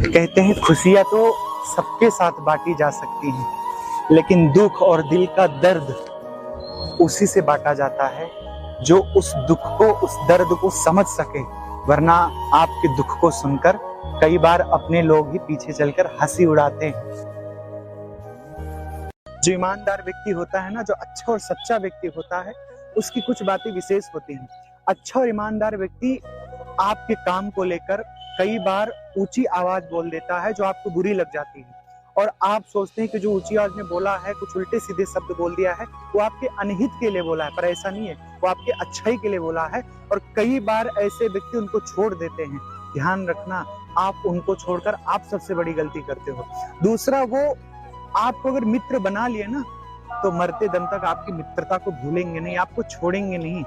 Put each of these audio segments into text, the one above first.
कहते हैं खुशियां तो सबके साथ बांटी जा सकती हैं, लेकिन दुख और दिल का दर्द उसी से बांटा जाता है जो उस दुख को, उस दर्द को समझ सके। वरना आपके दुख को सुनकर कई बार अपने लोग ही पीछे चलकर हंसी उड़ाते हैं। जो ईमानदार व्यक्ति होता है ना, जो अच्छा और सच्चा व्यक्ति होता है, उसकी कुछ बातें विशेष होती हैं। अच्छा और ईमानदार व्यक्ति आपके काम को लेकर कई बार ऊंची आवाज बोल देता है जो आपको बुरी लग जाती है, और आप सोचते हैं कि जो ऊंची आवाज में बोला है, कुछ उल्टे सीधे शब्द बोल दिया है, वो आपके अनहित के लिए बोला है, पर ऐसा नहीं है, वो आपके अच्छाई के लिए बोला है। और कई बार ऐसे व्यक्ति उनको छोड़ देते हैं। ध्यान रखना, आप उनको छोड़कर आप सबसे बड़ी गलती करते हो। दूसरा, वो आपको अगर मित्र बना लिए ना, तो मरते दम तक आपकी मित्रता को भूलेंगे नहीं, आपको छोड़ेंगे नहीं।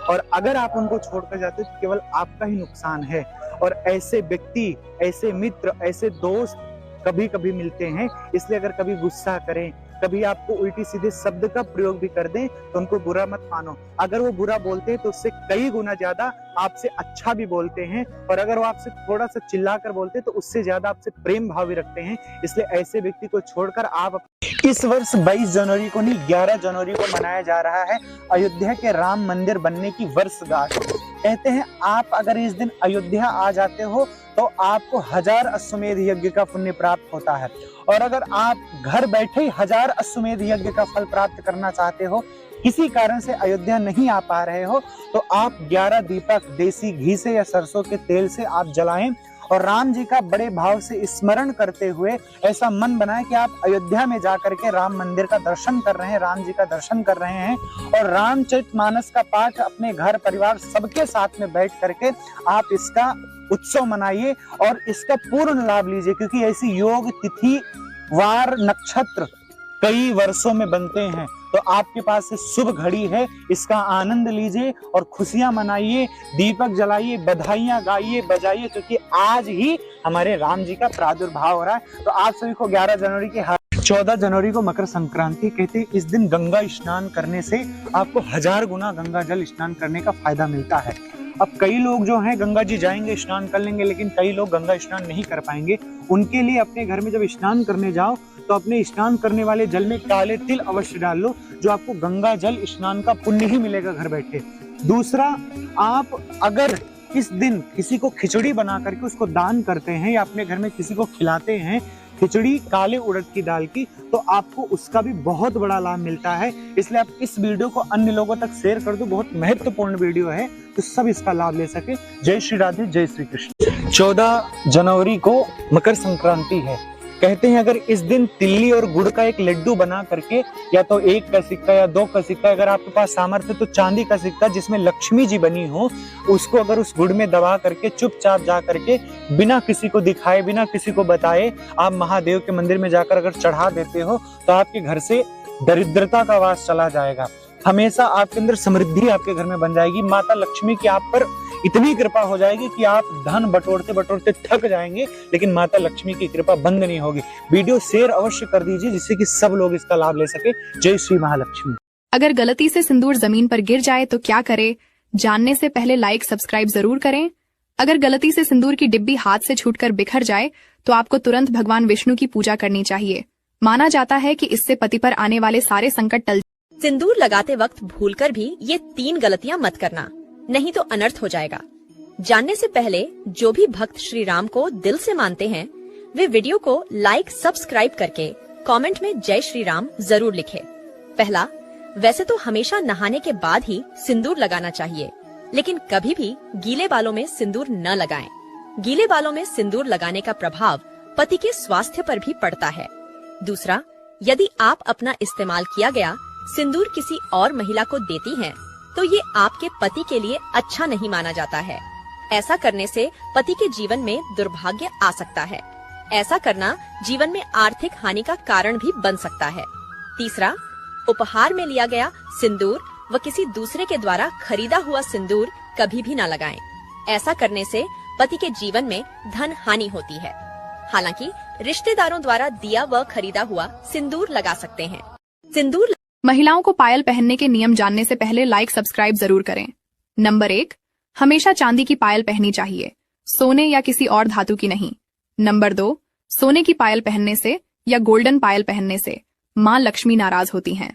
और अगर आप उनको छोड़कर जाते तो केवल आपका ही नुकसान है। और ऐसे व्यक्ति, ऐसे मित्र, ऐसे दोस्त कभी कभी मिलते हैं। इसलिए अगर कभी गुस्सा करें, कभी आपको उल्टी सीधे शब्द का प्रयोग भी कर दें, तो उनको बुरा मत मानो। अगर वो बुरा बोलते हैं तो उससे कई गुना ज्यादा आपसे अच्छा भी बोलते हैं, और अगर वो आपसे थोड़ा सा चिल्लाकर बोलते हैं तो उससे ज्यादा आपसे प्रेम भाव भी रखते हैं। इसलिए ऐसे व्यक्ति को छोड़कर आप इस वर्ष 22 जनवरी को नहीं, 11 जनवरी को मनाया जा रहा है अयोध्या के राम मंदिर बनने की वर्षगांठ। कहते हैं आप अगर इस दिन अयोध्या आ जाते हो तो आपको 1000 अश्वमेध यज्ञ का पुण्य प्राप्त होता है। और अगर आप घर बैठे ही 1000 अश्वमेध यज्ञ का फल प्राप्त करना चाहते हो, किसी कारण से अयोध्या नहीं आ पा रहे हो, तो आप 11 दीपक देसी घी से या सरसों के तेल से आप जलाएं और राम जी का बड़े भाव से स्मरण करते हुए ऐसा मन बनाए कि आप अयोध्या में जाकर के राम मंदिर का दर्शन कर रहे हैं, राम जी का दर्शन कर रहे हैं, और रामचरितमानस का पाठ अपने घर परिवार सबके साथ में बैठ करके आप इसका उत्सव मनाइए और इसका पूर्ण लाभ लीजिए। क्योंकि ऐसी योग तिथि, वार, नक्षत्र कई वर्षों में बनते हैं, तो आपके पास से शुभ घड़ी है, इसका आनंद लीजिए और खुशियां मनाइए, दीपक जलाइए, बधाइयां गाइए, बजाइए, क्योंकि आज ही हमारे राम जी का प्रादुर्भाव हो रहा है। तो आप सभी को 11 जनवरी की 14 जनवरी को मकर संक्रांति कहते हैं। इस दिन गंगा स्नान करने से आपको 1000 गुना गंगा जल स्नान करने का फायदा मिलता है। अब कई लोग जो हैं गंगा जी जाएंगे, स्नान कर लेंगे, लेकिन कई लोग गंगा स्नान नहीं कर पाएंगे। उनके लिए अपने घर में जब स्नान करने जाओ तो अपने स्नान करने वाले जल में काले तिल अवश्य डाल लो, जो आपको गंगा जल स्नान का पुण्य ही मिलेगा घर बैठे। दूसरा, आप अगर इस दिन किसी को खिचड़ी बना करके उसको दान करते हैं या अपने घर में किसी को खिलाते हैं खिचड़ी काले उड़द की दाल की, तो आपको उसका भी बहुत बड़ा लाभ मिलता है। इसलिए आप इस वीडियो को अन्य लोगों तक शेयर कर दो, बहुत महत्वपूर्ण वीडियो है, तो सब इसका लाभ ले सके। जय श्री राधे, जय श्री कृष्ण। 14 जनवरी को मकर संक्रांति है। कहते हैं अगर इस दिन तिल्ली और गुड़ का एक लड्डू बना करके, या तो 1 का सिक्का या 2 का सिक्का, अगर आपके पास सामर्थ्य तो चांदी का सिक्का जिसमें लक्ष्मी जी बनी हो, उसको अगर उस गुड़ में दबा करके चुपचाप जा करके बिना किसी को दिखाए, बिना किसी को बताए आप महादेव के मंदिर में जाकर अगर चढ़ा देते हो, तो आपके घर से दरिद्रता का वास चला जाएगा। हमेशा आपके अंदर समृद्धि आपके घर में बन जाएगी। माता लक्ष्मी की आप पर इतनी कृपा हो जाएगी कि आप धन बटोरते बटोरते थक जाएंगे, लेकिन माता लक्ष्मी की कृपा बंद नहीं होगी। वीडियो शेयर अवश्य कर दीजिए जिससे कि सब लोग इसका लाभ ले सके। जय श्री महालक्ष्मी। अगर गलती से सिंदूर जमीन पर गिर जाए तो क्या करें, जानने से पहले लाइक सब्सक्राइब जरूर करें। अगर गलती से सिंदूर की डिब्बी हाथ से छूटकर बिखर जाए तो आपको तुरंत भगवान विष्णु की पूजा करनी चाहिए। माना जाता है कि इससे पति पर आने वाले सारे संकट टल। सिंदूर लगाते वक्त भूलकर भी ये 3 गलतियां मत करना, नहीं तो अनर्थ हो जाएगा। जानने से पहले जो भी भक्त श्री राम को दिल से मानते हैं, वे वीडियो को लाइक सब्सक्राइब करके कमेंट में जय श्री राम जरूर लिखें। पहला, वैसे तो हमेशा नहाने के बाद ही सिंदूर लगाना चाहिए, लेकिन कभी भी गीले बालों में सिंदूर न लगाएं। गीले बालों में सिंदूर लगाने का प्रभाव पति के स्वास्थ्य पर भी पड़ता है। दूसरा, यदि आप अपना इस्तेमाल किया गया सिंदूर किसी और महिला को देती हैं, तो ये आपके पति के लिए अच्छा नहीं माना जाता है। ऐसा करने से पति के जीवन में दुर्भाग्य आ सकता है। ऐसा करना जीवन में आर्थिक हानि का कारण भी बन सकता है। तीसरा, उपहार में लिया गया सिंदूर व किसी दूसरे के द्वारा खरीदा हुआ सिंदूर कभी भी न लगाएं। ऐसा करने से पति के जीवन में धन हानि होती है। हालांकि रिश्तेदारों द्वारा दिया व खरीदा हुआ सिंदूर लगा सकते हैं। सिंदूर महिलाओं को पायल पहनने के नियम जानने से पहले लाइक सब्सक्राइब जरूर करें। नंबर 1, हमेशा चांदी की पायल पहनी चाहिए, सोने या किसी और धातु की नहीं। नंबर 2, सोने की पायल पहनने से या गोल्डन पायल पहनने से माँ लक्ष्मी नाराज होती हैं।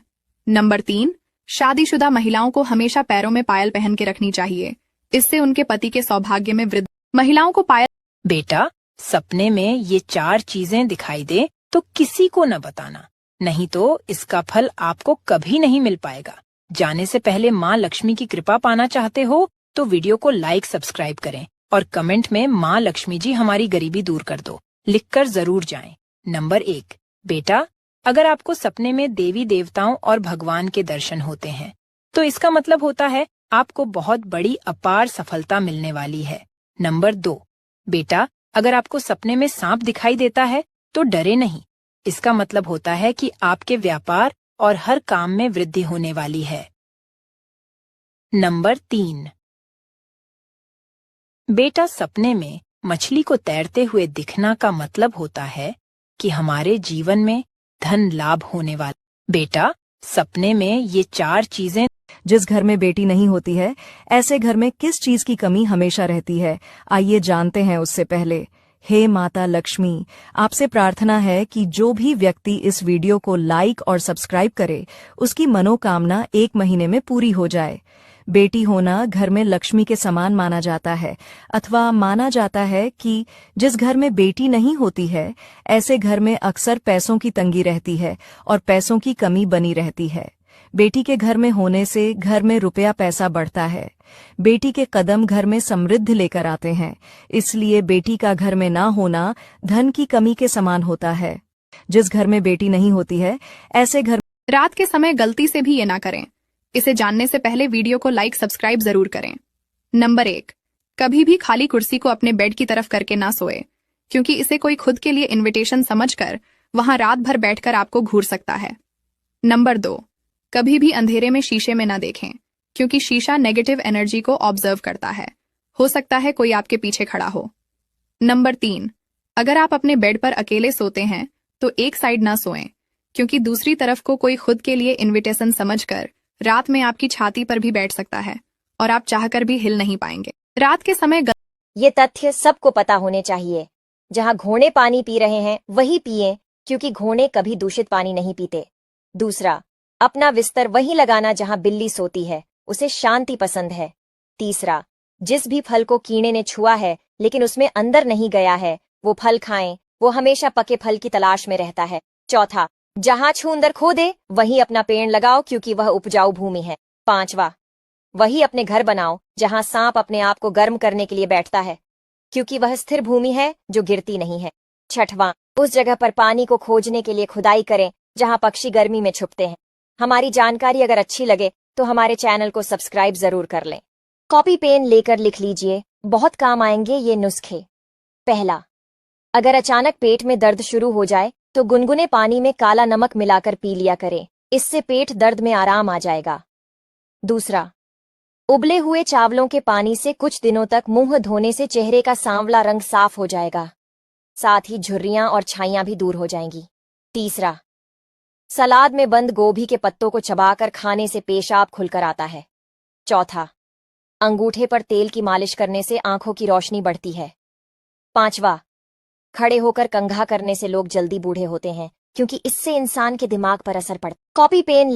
नंबर 3, शादीशुदा महिलाओं को हमेशा पैरों में पायल पहन के रखनी चाहिए, इससे उनके पति के सौभाग्य में वृद्धि। महिलाओं को पायल। बेटा, सपने में ये 4 चीजें दिखाई दे तो किसी को न बताना, नहीं तो इसका फल आपको कभी नहीं मिल पाएगा। जाने से पहले माँ लक्ष्मी की कृपा पाना चाहते हो तो वीडियो को लाइक सब्सक्राइब करें और कमेंट में माँ लक्ष्मी जी हमारी गरीबी दूर कर दो लिखकर जरूर जाएं। नंबर 1, बेटा, अगर आपको सपने में देवी देवताओं और भगवान के दर्शन होते हैं तो इसका मतलब होता है आपको बहुत बड़ी अपार सफलता मिलने वाली है। नंबर 2, बेटा, अगर आपको सपने में सांप दिखाई देता है तो डरे नहीं, इसका मतलब होता है कि आपके व्यापार और हर काम में वृद्धि होने वाली है। नंबर 3, बेटा, सपने में मछली को तैरते हुए दिखना का मतलब होता है कि हमारे जीवन में धन लाभ होने वाला। बेटा, सपने में ये 4 चीजें। जिस घर में बेटी नहीं होती है, ऐसे घर में किस चीज की कमी हमेशा रहती है, आइए जानते हैं उससे पहले। हे माता लक्ष्मी, आपसे प्रार्थना है कि जो भी व्यक्ति इस वीडियो को लाइक और सब्सक्राइब करे, उसकी मनोकामना 1 महीने में पूरी हो जाए। बेटी होना घर में लक्ष्मी के समान माना जाता है, अथवा माना जाता है कि जिस घर में बेटी नहीं होती है, ऐसे घर में अक्सर पैसों की तंगी रहती है और पैसों की कमी बनी रहती है। बेटी के घर में होने से घर में रुपया पैसा बढ़ता है। बेटी के कदम घर में समृद्धि लेकर आते हैं, इसलिए बेटी का घर में ना होना धन की कमी के समान होता है। जिस घर में बेटी नहीं होती है, ऐसे घर। रात के समय गलती से भी ये ना करें। इसे जानने से पहले वीडियो को लाइक सब्सक्राइब जरूर करें। नंबर 1, कभी भी खाली कुर्सी को अपने बेड की तरफ करके ना सोए, क्योंकि इसे कोई खुद के लिए इनविटेशन समझकर वहां रात भर बैठकर आपको घूर सकता है। नंबर 2, कभी भी अंधेरे में शीशे में ना देखें, क्योंकि शीशा नेगेटिव एनर्जी को ऑब्जर्व करता है। हो सकता है कोई आपके पीछे खड़ा हो। नंबर 3, अगर आप अपने बेड पर अकेले सोते हैं तो एक साइड ना सोएं, क्योंकि दूसरी तरफ को कोई खुद के लिए इनविटेशन समझकर रात में आपकी छाती पर भी बैठ सकता है और आप चाहकर भी हिल नहीं पाएंगे। रात के समय ये तथ्य सबको पता होने चाहिए। जहाँ घोड़े पानी पी रहे हैं वही पिए, क्योंकि घोड़े कभी दूषित पानी नहीं पीते। दूसरा, अपना बिस्तर वहीं लगाना जहाँ बिल्ली सोती है, उसे शांति पसंद है। तीसरा, जिस भी फल को कीड़े ने छुआ है लेकिन उसमें अंदर नहीं गया है, वो फल खाएं, वो हमेशा पके फल की तलाश में रहता है। चौथा, जहाँ छूंदर खोदे वहीं अपना पेड़ लगाओ, क्योंकि वह उपजाऊ भूमि है। पांचवा, वही अपने घर बनाओ जहाँ सांप अपने आप को गर्म करने के लिए बैठता है, क्योंकि वह स्थिर भूमि है जो गिरती नहीं है। छठवां, उस जगह पर पानी को खोजने के लिए खुदाई करें जहाँ पक्षी गर्मी में छुपते हैं। हमारी जानकारी अगर अच्छी लगे तो हमारे चैनल को सब्सक्राइब जरूर कर लें। कॉपी पेन लेकर लिख लीजिए, बहुत काम आएंगे ये नुस्खे। पहला, अगर अचानक पेट में दर्द शुरू हो जाए तो गुनगुने पानी में काला नमक मिलाकर पी लिया करें, इससे पेट दर्द में आराम आ जाएगा। दूसरा, उबले हुए चावलों के पानी से कुछ दिनों तक मुंह धोने से चेहरे का सांवला रंग साफ हो जाएगा, साथ ही झुर्रियां और छाइयां भी दूर हो जाएंगी। तीसरा, सलाद में बंद गोभी के पत्तों को चबाकर खाने से पेशाब खुलकर आता है। चौथा, अंगूठे पर तेल की मालिश करने से आंखों की रोशनी बढ़ती है। पांचवा, खड़े होकर कंघा करने से लोग जल्दी बूढ़े होते हैं, क्योंकि इससे इंसान के दिमाग पर असर पड़ता। Copy pen